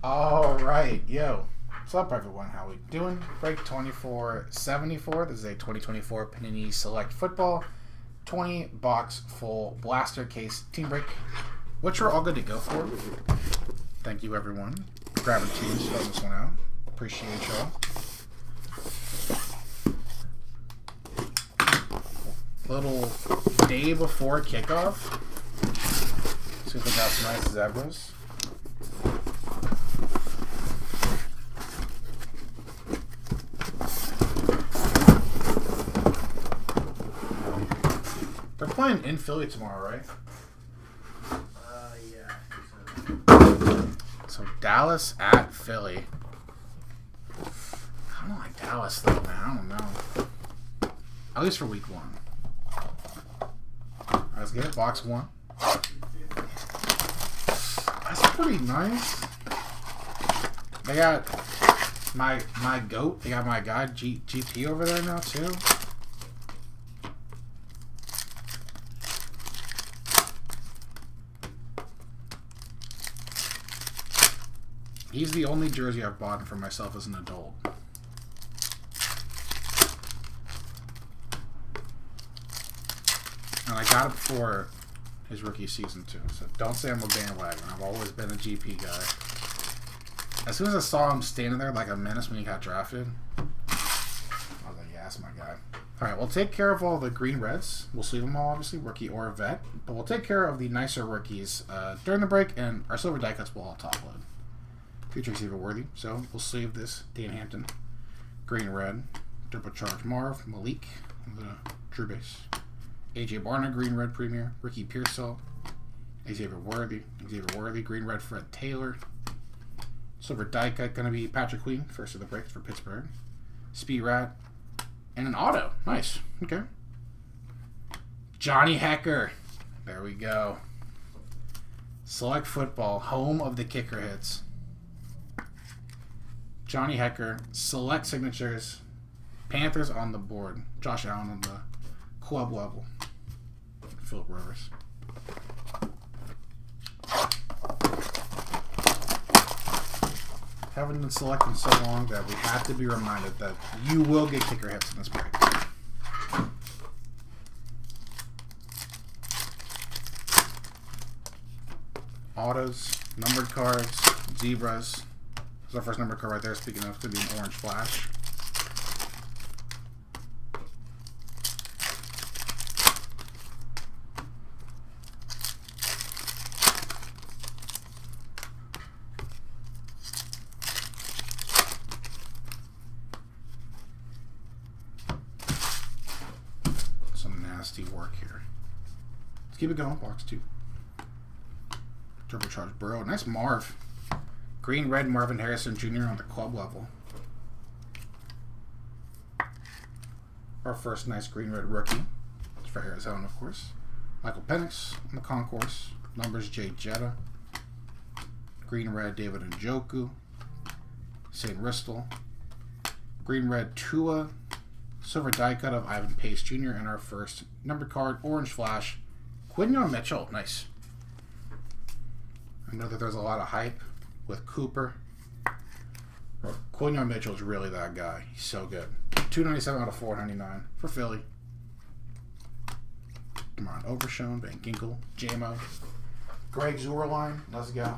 All right, yo. What's up, everyone? How we doing? Break 2474. This is a 2024 Panini Select Football 20 box full blaster case team break, which we're all good to go for. Thank you, everyone. Grabbing teams, filling this one out. Appreciate y'all. Little day before kickoff. See if we got some nice zebras. They're playing in Philly tomorrow, right? Yeah. So Dallas at Philly. I don't like Dallas though, man. I don't know. At least for week 1. Alright, let's get it. Box 1. That's pretty nice. They got my GOAT. They got my guy GP over there now too. He's the only jersey I've bought for myself as an adult. And I got it before his rookie season too. So don't say I'm a bandwagon. I've always been a GP guy. As soon as I saw him standing there like a menace when he got drafted, I was like, yeah, that's my guy. Alright, we'll take care of all the green reds. We'll sleeve them all, obviously, rookie or vet. But we'll take care of the nicer rookies during the break, and our silver die cuts will all top load. Future receiver worthy, so we'll save this. Dan Hampton, green red, turbocharged Marv, Malik, the true base, AJ Barner, green red premier, Ricky Pearsall, Xavier Worthy, green red Fred Taylor, silver die cut gonna be Patrick Queen, first of the breaks for Pittsburgh, Speed Rat, and an auto. Nice. Okay. Johnny Hecker. There we go. Select Football, home of the kicker hits. Johnny Hecker, select signatures, Panthers on the board, Josh Allen on the club level, Philip Rivers. Haven't been selecting so long that we have to be reminded that you will get kicker hits in this break. Autos, numbered cards, zebras. That's our first number card right there. Speaking of, it's going to be an orange flash. Some nasty work here. Let's keep it going. Box 2. Turbocharged Burrow. Nice Marv. Green red Marvin Harrison Jr. on the club level. Our first nice green red rookie. It's for Arizona, of course. Michael Penix on the concourse. Numbers Jay Jetta. Green red David Njoku. St. Ristel. Green red Tua. Silver die cut of Ivan Pace Jr. And our first numbered card, orange flash, Quinyon Mitchell. Nice. I know that there's a lot of hype with Cooper. Quinyon Mitchell is really that guy. He's so good. 297 out of 499 for Philly. Come on, Overshown, Van Ginkel, JMO, Greg Zuerlein. Let's go.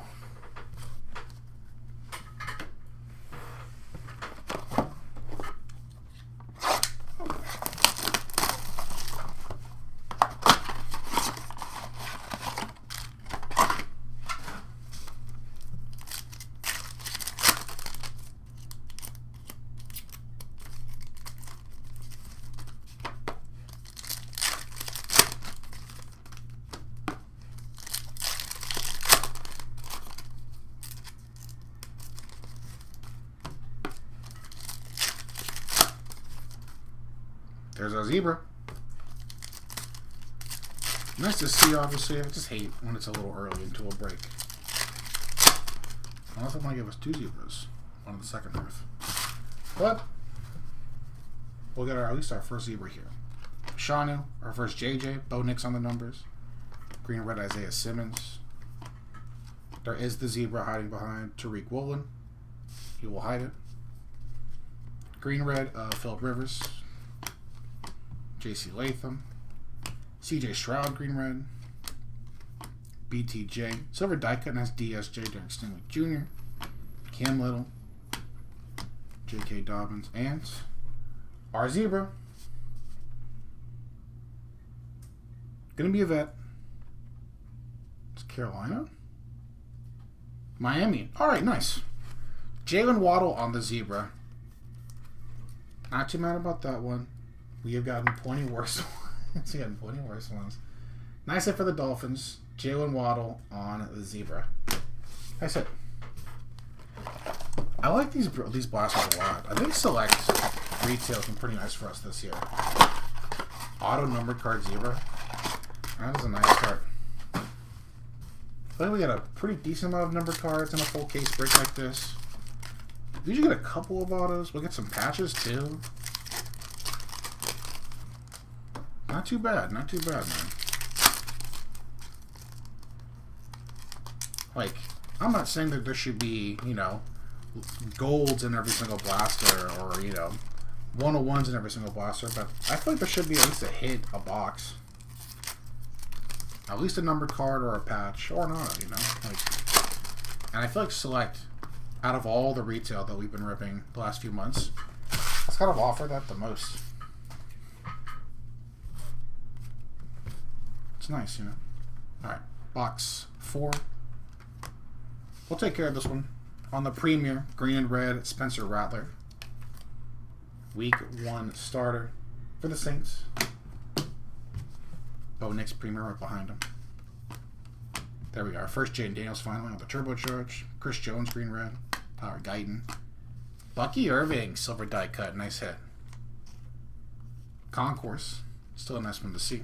There's our zebra. Nice to see, obviously. I just hate when it's a little early into a break. Unless they want to give us 2 zebras on the second half. But we'll get at least our first zebra here. Shaunu, our first JJ, Bo Nix on the numbers. Green and red Isaiah Simmons. There is the zebra hiding behind Tariq Woolen. He will hide it. Green red, Phillip Rivers. J.C. Latham. C.J. Stroud, green red. BTJ. Silver die cut and has DSJ, Derek Stingley Jr. Cam Little. J.K. Dobbins. And our zebra. Gonna be a vet. It's Carolina. Miami. Alright, nice. Jalen Waddle on the zebra. Not too mad about that one. We have gotten plenty worse ones. We've gotten plenty worse ones. Nice hit for the Dolphins. Jalen Waddle on the zebra. Nice hit. I like these blasters a lot. I think select retail has been pretty nice for us this year. Auto numbered card zebra. That is a nice start. I feel like we got a pretty decent amount of numbered cards in a full case break like this. We usually get a couple of autos. We'll get some patches too. Not too bad. Not too bad, man. Like, I'm not saying that there should be, you know, golds in every single blaster or, you know, 101s in every single blaster, but I feel like there should be at least a hit, a box. At least a numbered card or a patch or not, you know. Like, and I feel like Select, out of all the retail that we've been ripping the last few months, it's kind of offered that the most. It's nice, you know. Alright, box 4. We'll take care of this one. On the Premier, green and red, Spencer Rattler. Week 1 starter for the Saints. Bo Nix Premier right behind him. There we are. First Jaden Daniels finally on the turbocharge. Chris Jones, green red. Tyler Guyton. Bucky Irving, silver die cut. Nice hit. Concourse. Still a nice one to see.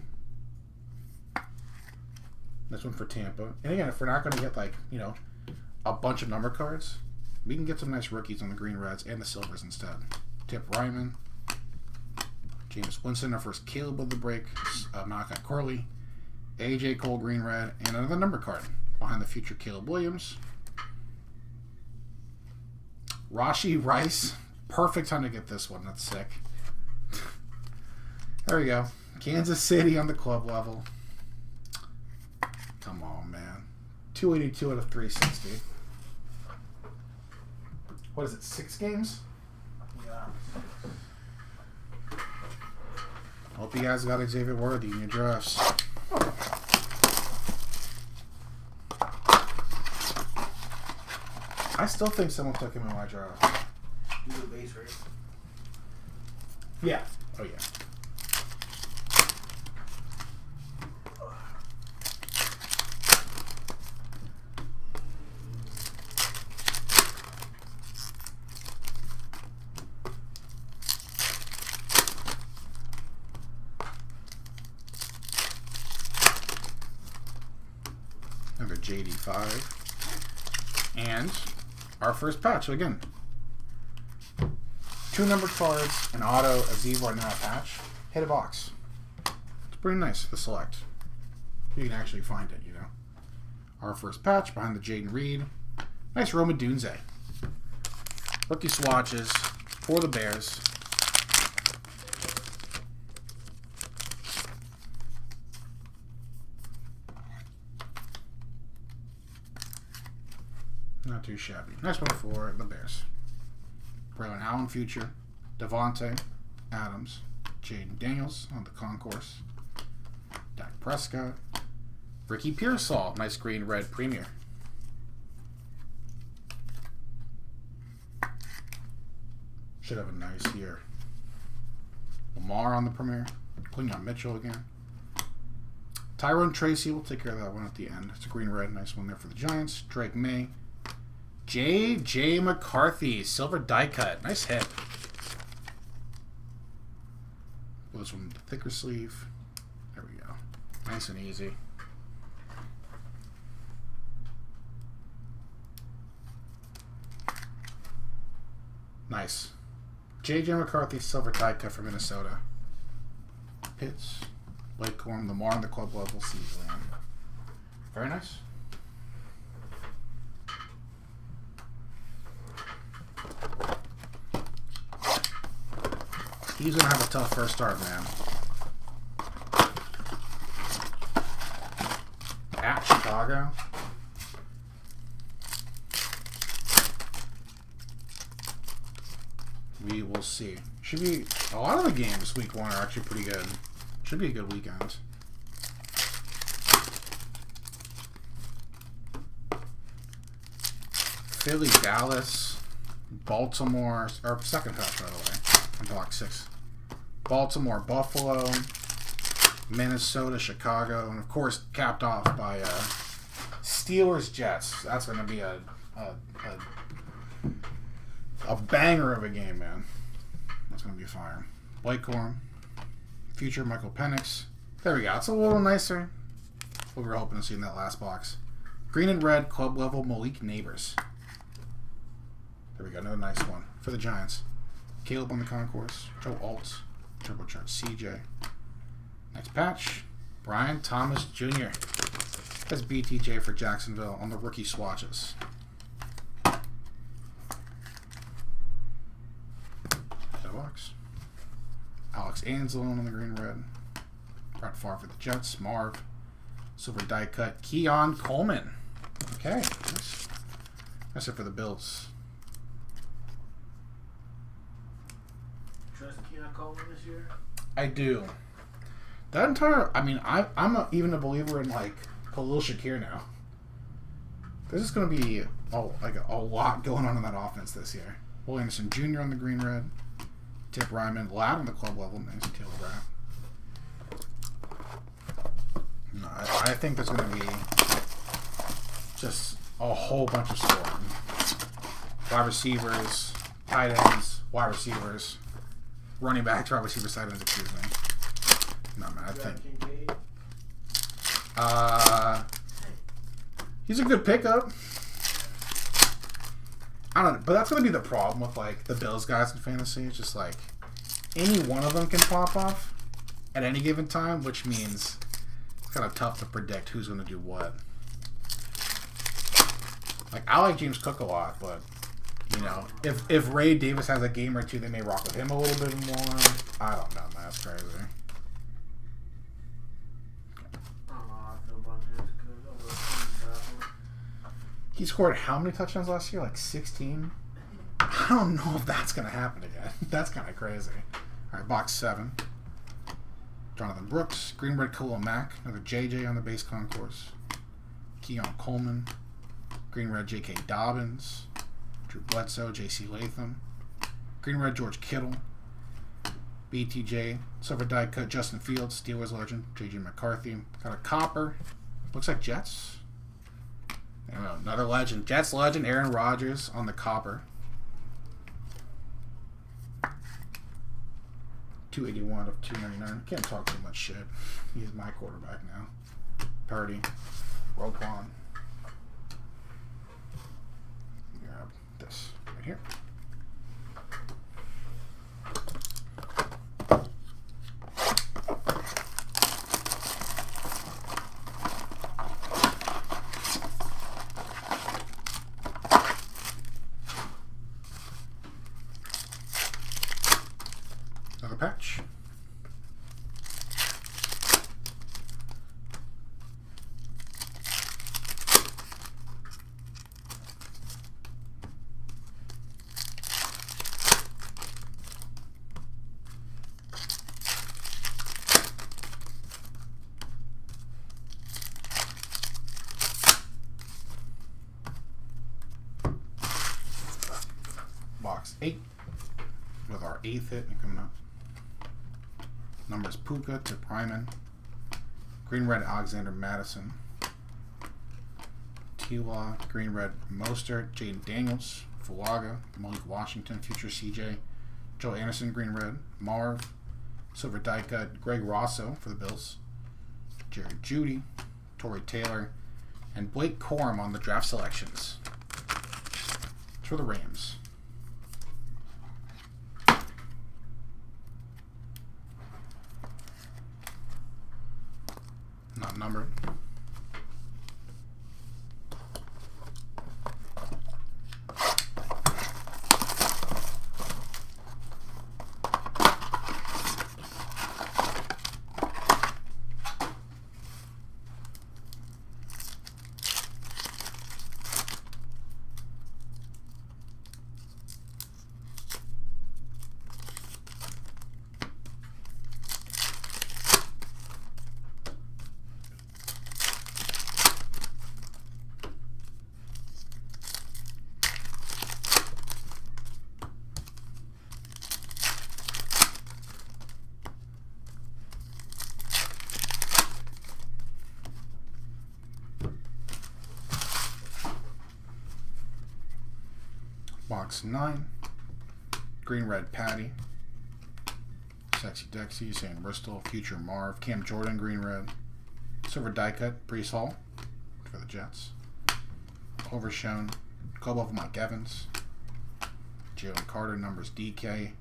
This one for Tampa. And again, if we're not going to get, like, you know, a bunch of number cards, we can get some nice rookies on the green reds and the silvers instead. Tip Ryman. James Winston, our first Caleb of the break. Malachi Corley. AJ Cole, green red. And another number card behind the future Caleb Williams. Rashi Rice. Perfect time to get this one. That's sick. There we go. Kansas City on the club level. Come on, man. 282 out of 360. What is it, 6 games? Yeah. Hope you guys got Xavier Worthy in your drafts. I still think someone took him in my draft. You do the base, right? Yeah. Oh, yeah. Another JD5. And our first patch. So again, 2 numbered cards, an auto, a zebra, and now a patch. Hit a box. It's pretty nice, the select. You can actually find it, you know. Our first patch behind the Jaden Reed. Nice Roma Dunze. Rookie swatches for the Bears. Not too shabby. Nice one for the Bears. Braylon Allen future. Devontae Adams. Jaden Daniels on the concourse. Dak Prescott. Ricky Pearsall. Nice green red premier. Should have a nice year. Lamar on the premier. Quinyon Mitchell again. Tyrone Tracy. We'll take care of that one at the end. It's a green red. Nice one there for the Giants. Drake May. J.J. McCarthy, silver die cut. Nice hit. This one, the thicker sleeve. There we go. Nice and easy. Nice. J.J. McCarthy, silver die cut for Minnesota. Pitts, Blake Corum, Lamar on the club level, Season. Very nice. He's going to have a tough first start, man. At Chicago. We will see. Should be a lot of the games week 1 are actually pretty good. Should be a good weekend. Philly, Dallas, Baltimore, or second half, by the way, in block 6. Baltimore, Buffalo, Minnesota, Chicago, and of course capped off by Steelers, Jets. That's going to be a banger of a game, man. That's going to be fire. Blake Corum, future Michael Penix. There we go. It's a little nicer. What we were hoping to see in that last box. Green and red, club level, Malik Neighbors. There we go. Another nice one for the Giants. Caleb on the concourse. Joe Alt. Turbocharged CJ. Next patch. Brian Thomas Jr. That's BTJ for Jacksonville on the rookie swatches. Box. Alex Anzalone on the green red. Brett Favre for the Jets. Marv. Silver die cut. Keon Coleman. Okay. That's it for the Bills. Trust Keon Coleman this year? I do. That entire... I mean, I'm even a believer in, like, Khalil Shakir now. There's just going to be a lot going on in that offense this year. Will Anderson Jr. on the green red. Tip Ryman, loud on the club level. Nice Taylor Rapp. No, I think there's going to be just a whole bunch of scoring. Wide receivers, tight ends, wide receivers, running backs, wide receivers, tight ends, excuse me. No, man, I think. He's a good pickup. I don't know, but that's going to be the problem with, like, the Bills guys in fantasy. It's just, like, any one of them can pop off at any given time, which means it's kind of tough to predict who's going to do what. Like, I like James Cook a lot, but, you know, if Ray Davis has a game or two, they may rock with him a little bit more. I don't know, man. That's crazy. He scored how many touchdowns last year? Like 16? I don't know if that's going to happen again. That's kind of crazy. All right, box 7. Jonathan Brooks, Green Red Khalil Mack, another JJ on the base concourse. Keon Coleman, Green Red J.K. Dobbins, Drew Bledsoe, J.C. Latham, Green Red George Kittle, BTJ, Silver Die Cut Justin Fields, Steelers legend, J.J. McCarthy. Got a copper. Looks like Jets. I don't know, another legend. Jets legend, Aaron Rodgers on the copper. 281 of 299. Can't talk too much shit. He's my quarterback now. Purdy. Roquan. Grab this right here. Another patch. Box 8 with our 8th hit coming up. Numbers Puka to Pryman. Green Red Alexander Madison. T-Law. Green Red Mostert. Jaden Daniels. Fulaga. Malik Washington. Future CJ. Joe Anderson. Green Red. Marv. Silver Die Cut. Greg Rosso for the Bills. Jared Judy. Torrey Taylor. And Blake Corum on the draft selections. For the Rams. Not numbered. box 9. Green Red Patty. Sexy Dexy, Sam Bristol, Future Marv, Cam Jordan, Green Red. Silver Die Cut, Brees Hall for the Jets. Overshown, Cobalt Mike Evans. Jalen Carter, numbers DK.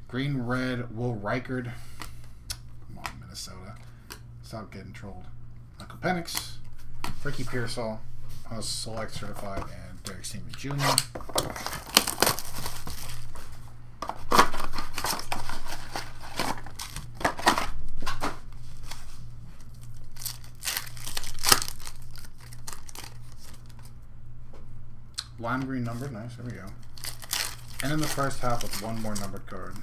Green Red, Will Reichard. Come on, Minnesota. Stop getting trolled. Michael Penix, Ricky Pearsall, Select Certified, and Derek Seaman Jr. Lime green numbered, nice, there we go. And in the first half with one more numbered card.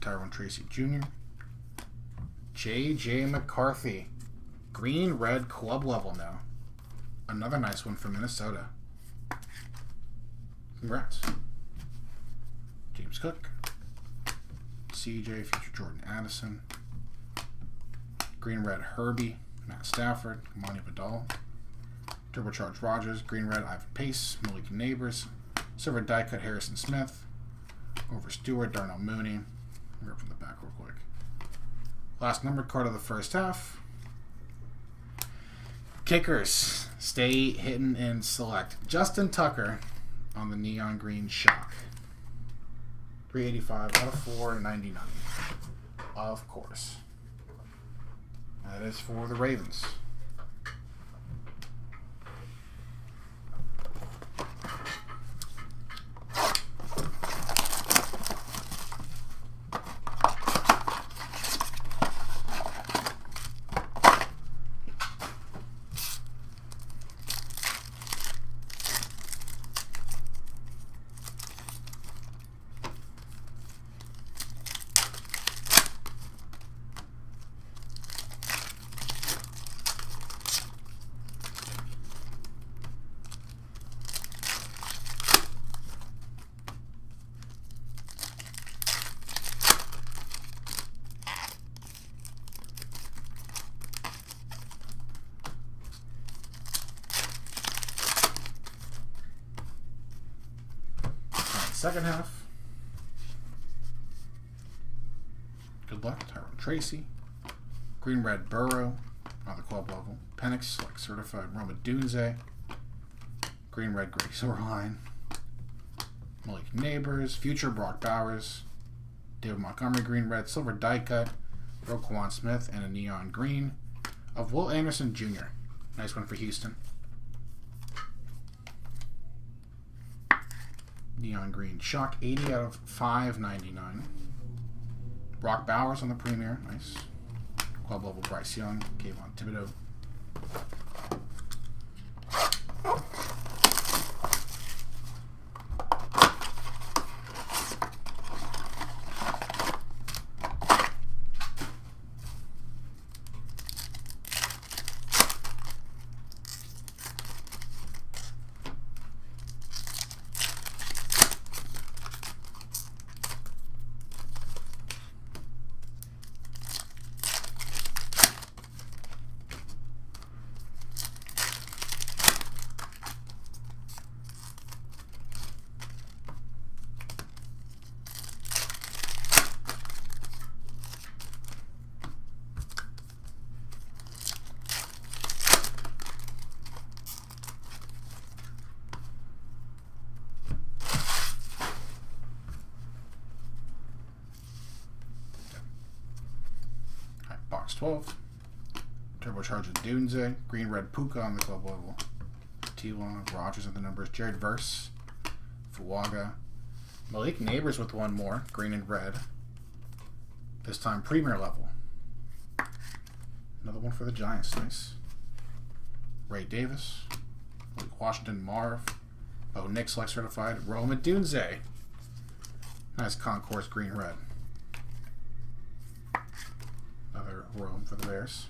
Tyrone Tracy Jr. J.J. McCarthy. Green Red Club level now. Another nice one for Minnesota. Congrats. James Cook. CJ, Future Jordan Addison. Green Red Herbie. Matt Stafford. Monty Vidal. Turbocharged Rogers. Green Red Ivan Pace. Malik Neighbors. Silver Die Cut Harrison Smith. Over Stewart. Darnell Mooney. Rip from the back real quick. Last numbered card of the first half. Kickers. Stay hidden and select. Justin Tucker on the neon green shock. 385 out of 499. Of course. That is for the Ravens. Second half. Good luck, Tyrone Tracy. Green Red Burrow on the club level. Penix, Select Certified. Roma Dunze. Green Red Greg Zorline. Malik Neighbors. Future Brock Bowers. David Montgomery, Green Red. Silver Die Cut. Roquan Smith, and a neon green of Will Anderson Jr. Nice one for Houston. Neon green shock, 80 out of 599. Brock Bowers on the premier, nice. Club level Bryce Young, Kayvon Thibodeau. Box 12. Turbocharged Dunze. Green Red Puka on the club level. T-Law. Rogers at the numbers. Jared Verse. Fuaga. Malik Neighbors with one more. Green and red. This time premier level. Another one for the Giants. Nice. Ray Davis. Washington Marv. Bo Nick Select Certified. Roma Dunze. Nice concourse green red. Another room for the Bears.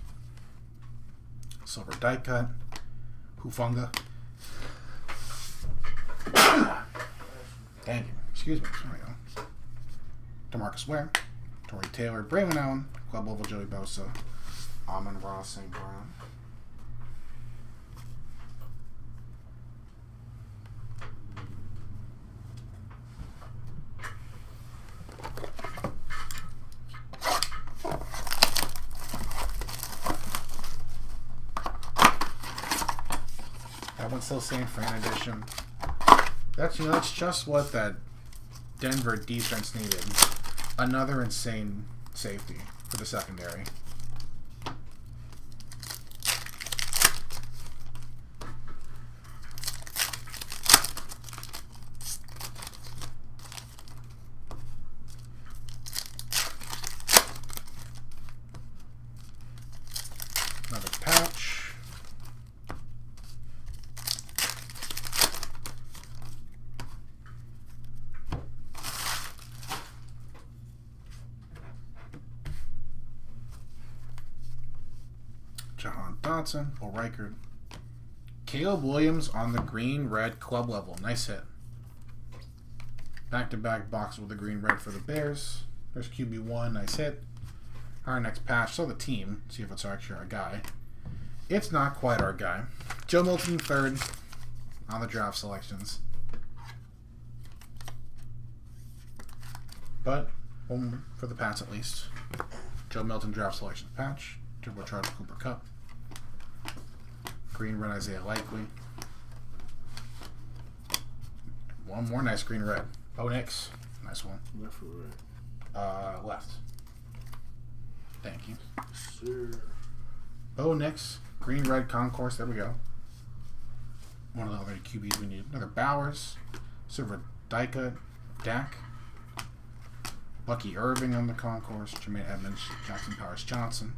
Silver die cut. Hufunga. Thank you. Excuse me. There we go. DeMarcus Ware. Torrey Taylor. Braylon Allen. Club level Joey Bosa. Amon-Ra St. Brown. Still San Fran edition. That's just what that Denver defense needed. Another insane safety for the secondary. Another pouch. Jahan Dotson, Will Reichard. Caleb Williams on the green-red club level. Nice hit. Back-to-back boxes with the green-red for the Bears. There's QB1. Nice hit. Our next patch. So the team. See if it's actually our guy. It's not quite our guy. Joe Milton third on the draft selections. But one for the Pats at least. Joe Milton draft selections patch. Turbocharged Cooper Kupp. Green red Isaiah Likely. One more nice green red. Bo Nix. Nice one. Left or right? Left. Thank you. Sir. Bo Nix. Green red concourse. There we go. One of the other QBs we need. Another Bowers. Silver Dika. Dak. Bucky Irving on the concourse. Jermaine Edmonds. Jackson Powers Johnson.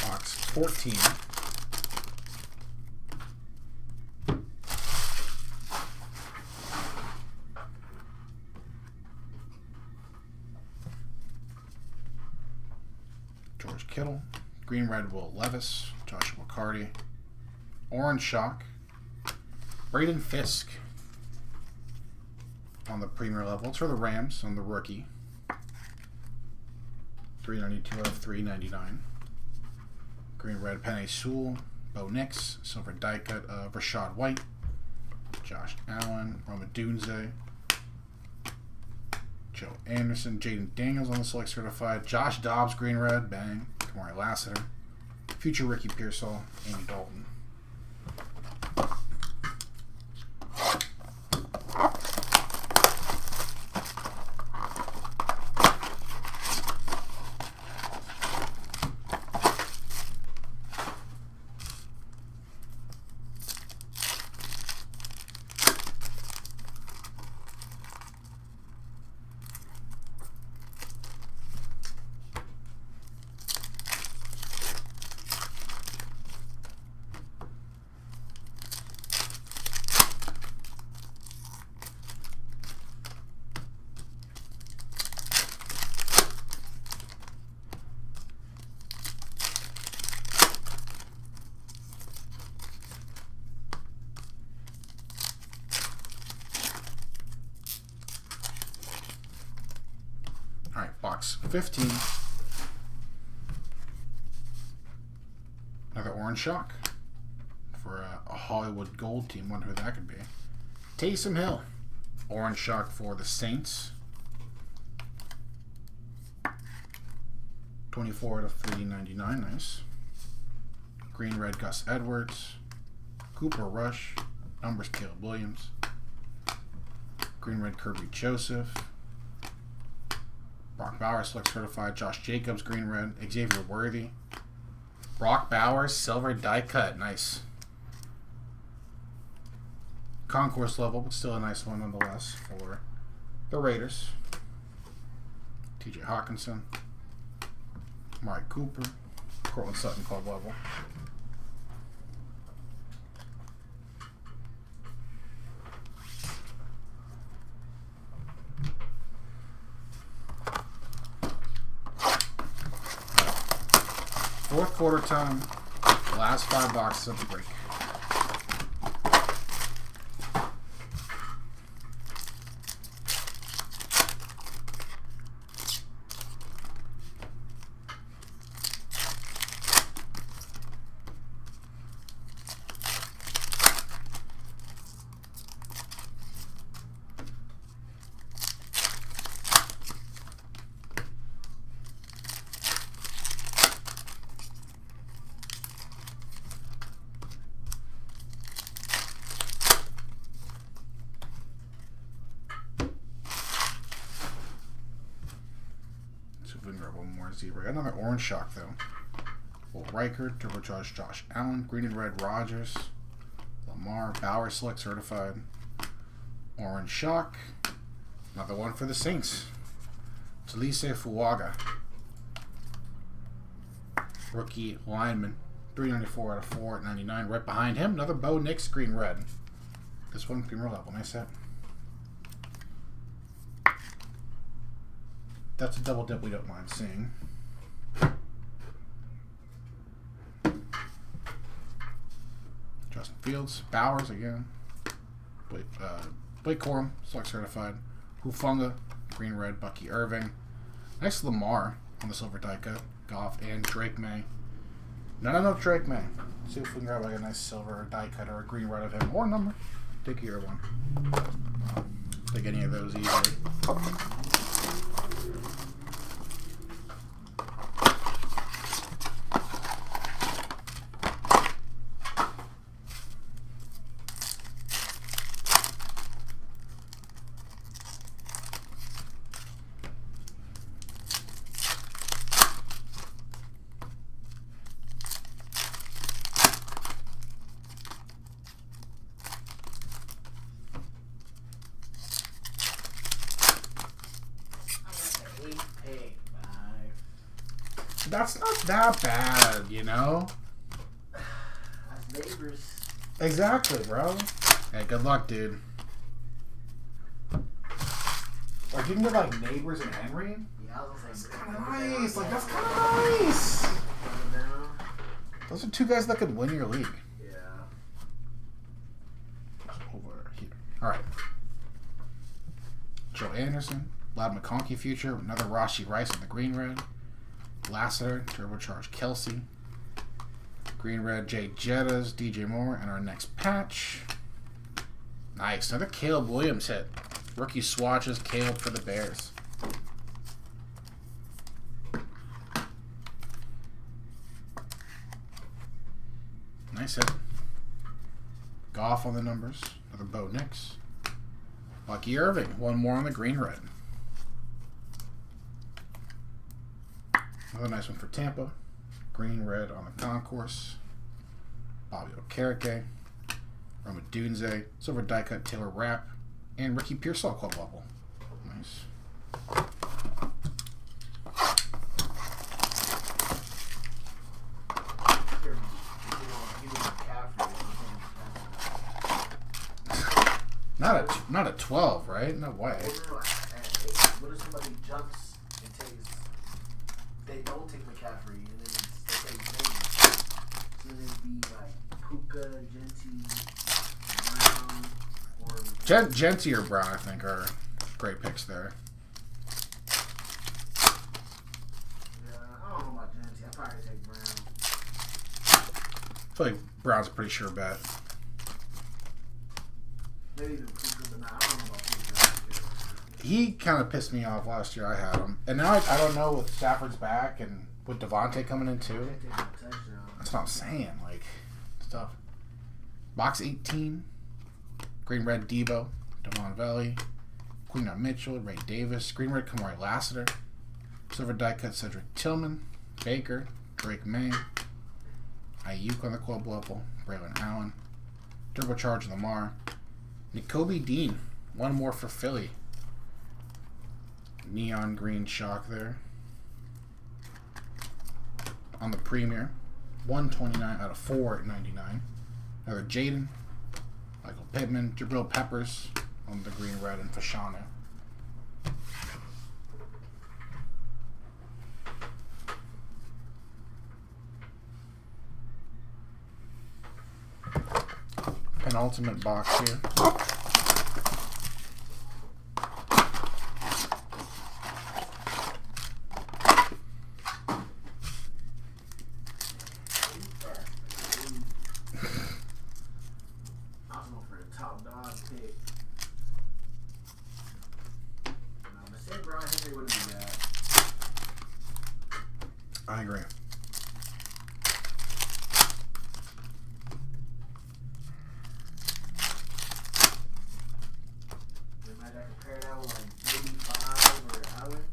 Box 14. George Kittle. Green red Will Levis. Joshua McCarty. Orange shock. Braden Fisk on the premier level. It's for the Rams on the rookie. 392 out of 399. Green red Penei Sewell. Bo Nix. Silver die cut of Rashad White. Josh Allen. Roma Dunze. Joe Anderson. Jaden Daniels on the select certified. Josh Dobbs green red. Bang. Kamari Lassiter. Future Ricky Pearsall. Andy Dalton. Alright, box 15. Another orange shock for a Hollywood Gold team. Wonder who that could be. Taysom Hill. Orange shock for the Saints. 24 to 399. Nice. Green red Gus Edwards. Cooper Rush. Numbers Caleb Williams. Green red Kirby Joseph. Brock Bowers select certified. Josh Jacobs green red. Xavier Worthy. Brock Bowers silver die cut. Nice. Concourse level, but still a nice one nonetheless for the Raiders. TJ Hawkinson. Mike Cooper. Cortland Sutton club level. Fourth quarter time. Last 5 boxes of the break. One more zebra. Another orange shock though. Will Riker, turbocharged Josh Allen, green and red Rogers, Lamar, Bauer select certified. Orange shock. Another one for the Saints. Talise Fuaga. Rookie lineman. 394 out of 499. Right behind him, another Bo Nix green red. This one green red level. Nice set. That's a double dip we don't mind seeing. Justin Fields, Bowers again. Blake Corum, select certified. Hufunga, green red, Bucky Irving. Nice Lamar on the silver die cut. Goff and Drake May. No, Drake May. See if we can grab like a nice silver die cut or a green red of him or number. Take your one. Take any of those easily. That's not that bad, you know? That's neighbors. Exactly, bro. Hey, good luck, dude. Like, you can get, like, neighbors and Henry? Yeah, I was That's like, kind of nice. Like, that's kind of nice. Those are two guys that could win your league. Yeah. Over here. All right. Joe Anderson. Loud McConkey future. Another Rashi Rice on the green red. Lassiter, turbocharged Kelsey. Green red Jay Jettas, DJ Moore, and our next patch. Nice. Another Caleb Williams hit. Rookie swatches, Caleb for the Bears. Nice hit. Goff on the numbers. Another Bo Nix. Bucky Irving. One more on the green red. Another nice one for Tampa. Green red on the concourse. Bobby Okereke. Roma Dunze. Silver die cut Taylor Rapp. And Ricky Pearsall club level. Nice. Not a 12, right? No way. What if somebody jumps and takes? They don't take McCaffrey, and then they take Navy. So then it'd be like Puka, Genty, Brown, or Genty or Brown, I think, are great picks there. Yeah, I don't know about Genty. I'd probably take Brown. I feel like Brown's a pretty sure bet. Maybe even Puka, but nah, I don't know about Puka. He kind of pissed me off last year. I had him, and now I don't know if Stafford's back and With Devontae coming in too. Can't take a touchdown. That's what I'm saying. Like, stuff. Box 18. Green Red Debo. Devon Valley. Queen Mitchell. Ray Davis. Green Red Kamari Lassiter. Silver Die Cut Cedric Tillman. Baker. Drake May. Ayuk on the club level. Braylon Allen. Turbocharged Lamar. N'Kobe Dean. One more for Philly. Neon green shock there. On the Premier. 129 out of 499. Another Jaden. Michael Pittman. Jabril Peppers on the green, red, and Fashanu. Penultimate box here. I agree. Might I compare that with like 85 or Allen?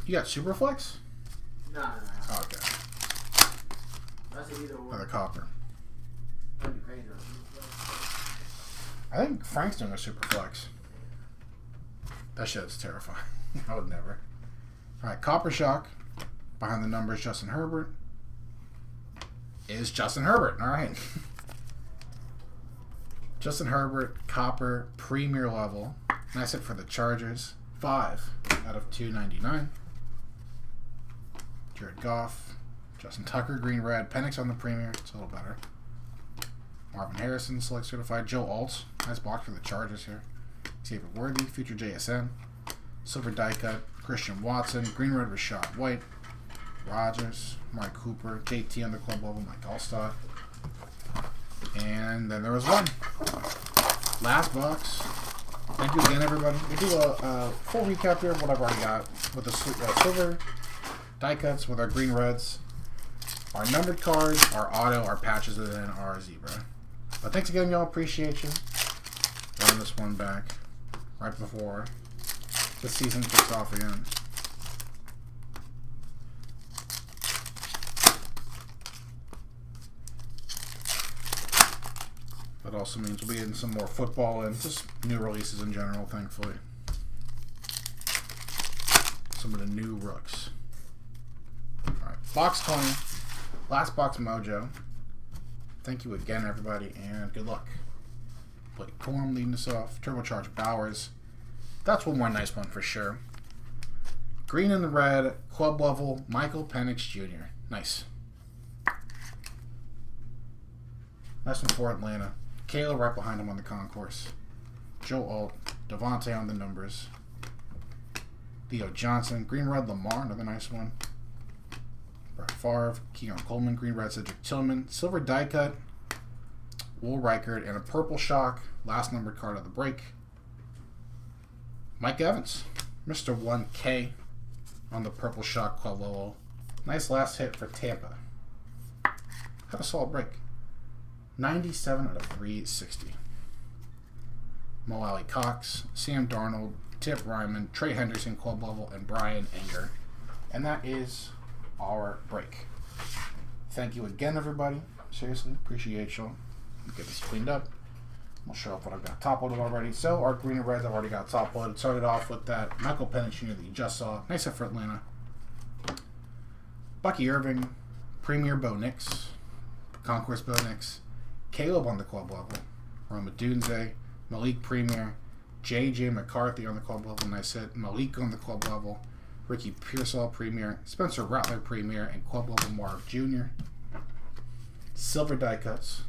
You got Superflex? Nah. Oh, okay. That's either or. Another copper. That'd be crazy. I think Frank's doing a Superflex. That shit's terrifying. I would never. Alright, Copper Shock. Behind the numbers, Justin Herbert. Is Justin Herbert. Alright. Justin Herbert, Copper, Premier level. Nice hit for the Chargers. 5 out of 299. Jared Goff. Justin Tucker, Green Red. Penix on the Premier. It's a little better. Marvin Harrison, Select Certified. Joe Alt. Nice box for the Chargers here. Xavier Worthy, Future JSN. Silver Die Cut. Christian Watson. Green Red Rashad White. Rodgers. Mike Cooper. JT on the club level. Mike Allstott. And then there was one. Last box. Thank you again, everybody. We do a full recap here of what I've already got with the silver die cuts with our green reds, our numbered cards, our auto, our patches, and then our zebra. But thanks again, y'all. Appreciate you. Running this one back right before the season kicks off again. That also means we'll be getting some more football and just new releases in general, thankfully. Some of the new rooks. Alright, box 20. Last box mojo. Thank you again, everybody, and good luck. Blake Corum leading us off. Turbocharged Bowers. That's one more nice one for sure. Green and the red, club level, Michael Penix Jr. Nice. Nice one for Atlanta. Kayla right behind him on the concourse. Joe Alt. Devontae on the numbers. Theo Johnson. Green Red Lamar, another nice one. Brett Favre. Keon Coleman. Green Red Cedric Tillman. Silver Die Cut. Will Reichert. And a Purple Shock. Last numbered card of the break. Mike Evans. Mr. 1K on the Purple Shock club level. Nice last hit for Tampa. Had a solid break. 97 out of 360. Mo Alley Cox, Sam Darnold, Tip Ryman, Trey Henderson, club level, and Brian Anger. And that is our break. Thank you again, everybody. Seriously, appreciate y'all. Get this cleaned up. We'll show off what I've got top loaded already. So, our green and reds I've already got top loaded. Started off with that Michael Penix Jr. that you just saw. Nice hit for Atlanta. Bucky Irving, Premier Bo Nix, Concourse Bo Nix. Caleb on the club level. Roma Dunze, Malik Premier, J.J. McCarthy on the club level. Nice hit. Malik on the club level. Ricky Pearsall Premier. Spencer Rattler Premier. And club level Marv Jr. Silver Die Cuts.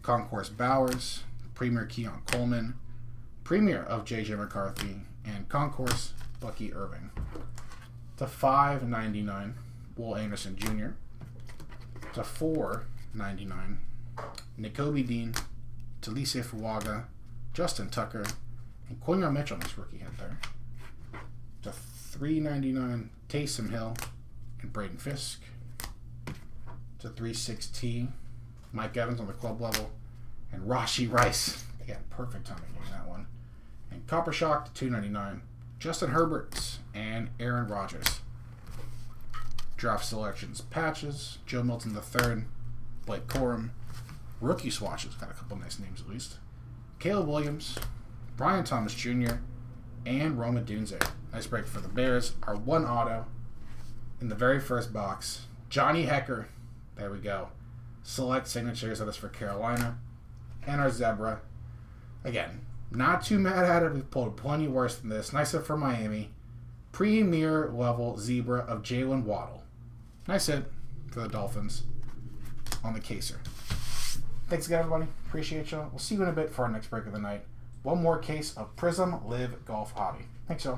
Concourse Bowers. Premier Keon Coleman. Premier of J.J. McCarthy. And Concourse Bucky Irving. To $5.99. Will Anderson Jr. To $4.99. N'Kobe Dean, Talise Fuaga, Justin Tucker, and Quinn Mitchell on this rookie hit there. To $3.99 Taysom Hill and Braden Fisk. To 360 Mike Evans on the club level. And Rashee Rice. Again, perfect timing on that one. And Copper Shock to $2.99. Justin Herbert and Aaron Rodgers. Draft selections patches. Joe Milton III. Blake Corum. Rookie swatches. Got a couple nice names at least. Caleb Williams. Brian Thomas Jr. And Roma Dunze. Nice break for the Bears. Our one auto in the very first box. Johnny Hecker. There we go. Select signatures. That is for Carolina. And our Zebra. Again, not too mad at it. We've pulled plenty worse than this. Nice hit for Miami. Premier level Zebra of Jalen Waddle. Nice hit for the Dolphins on the caser. Thanks again, everybody. Appreciate y'all. We'll see you in a bit for our next break of the night. One more case of Prism Live Golf Hobby. Thanks, y'all.